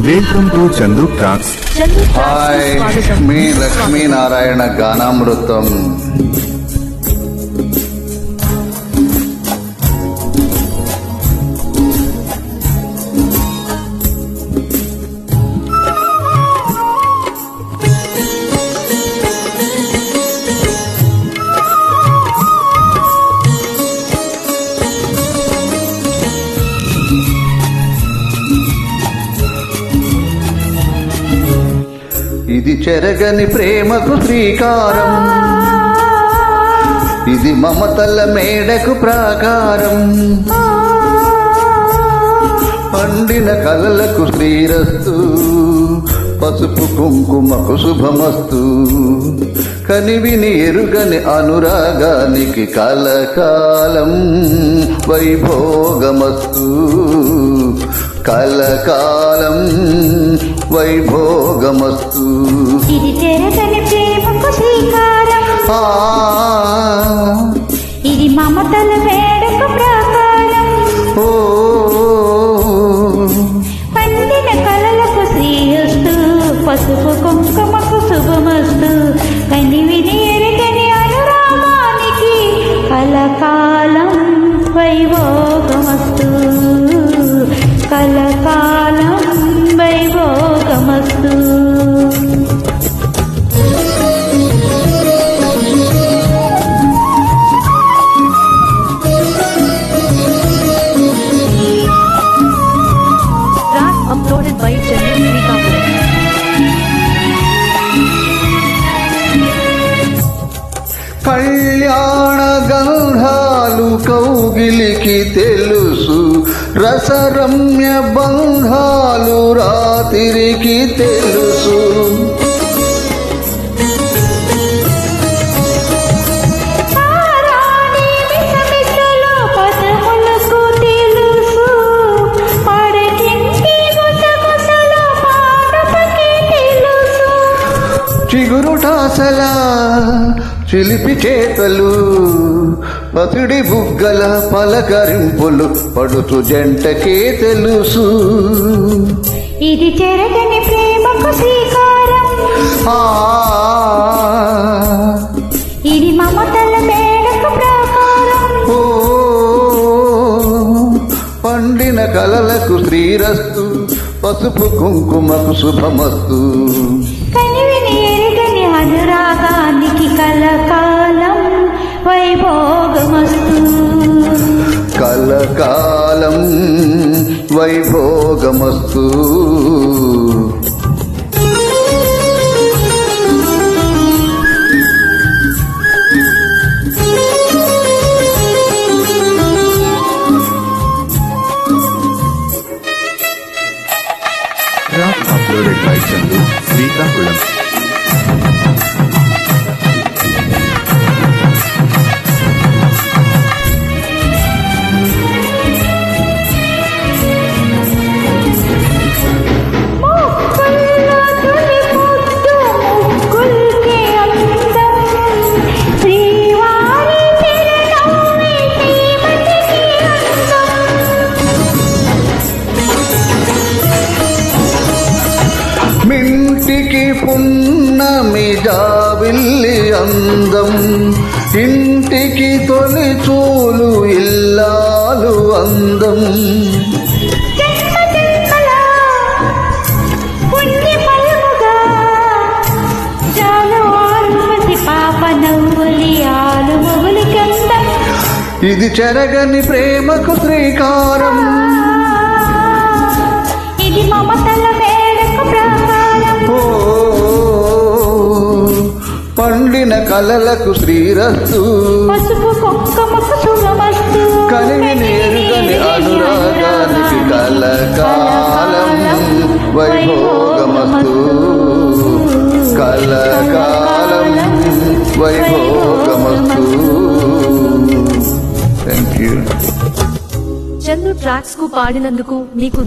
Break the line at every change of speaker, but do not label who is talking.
Welcome to Chandu tracks.
Hi, మీ లక్ష్మీనారాయణ గానామృతం. ఇది చెరగని ప్రేమకు శ్రీకారం, ఇది మమతల మేడకు ప్రాకారం, పండిన కలలకు శ్రీరస్తు, పసుపు కుంకుమకు శుభమస్తు, కనివిని ఎరుగని అనురాగానికి కలకాలం వైభోగమస్తు, కలకాలం వైభోగమస్తు.
ఇది చెరగని ప్రేమకు శ్రీకారం, ఇది మమతల మేడకు ప్రాకారం, పండిన కలలకు శ్రీయస్తు, పసుపు కుంకుమకు శుభమస్తు, కనివిని ఎరుగని అనురాగానికి కలకాలం వైభోగమస్తు, కలకాలం వైభోగమస్తు.
Uploaded by Chandu Srikakulam.
కళ్యాణ గంధాలు కౌగిలికి తెలుసు, రసరమ్య బంధాలు రాత్రికి తెలుసు. చిగురుటాసలా చిలిపి చేతలు, పసిడి బుగ్గల పలకరింపులు పడుచు జంటకే తెలుసు.
ఇది చెరగని ప్రేమకు శ్రీకారం, ఇది మమతల మేడకు ప్రాకారం,
పండిన కలలకు శ్రీరస్తు, పసుపు కుంకుమకు శుభమస్తు,
కనివిని ఎరుగని అనురాగానికి కలకాలం వైభోగమస్తు,
కలకాలం వైభోగమస్తు.
Track uploaded by Chandu Srikakulam.
మింటికి పున్నమి జాబిల్లి అందం, ఇంటికి తొలి చూలు ఇల్లాలు అందం. ఇది చెరగని ప్రేమకు శ్రీకారం,
ఇది మమతల మేడకు ప్రాకారం,
పండిన కలలకు శ్రీరస్తు,
పసుపు కుంకుమకు శుభమస్తు,
కనివిని ఎరుగని అనురాగానికి కలకాలం వైభోగమస్తు, కలకాలం వైభోగమస్తు. Thank you.
చందు ట్రాక్స్ కు పాడినందుకు మీకు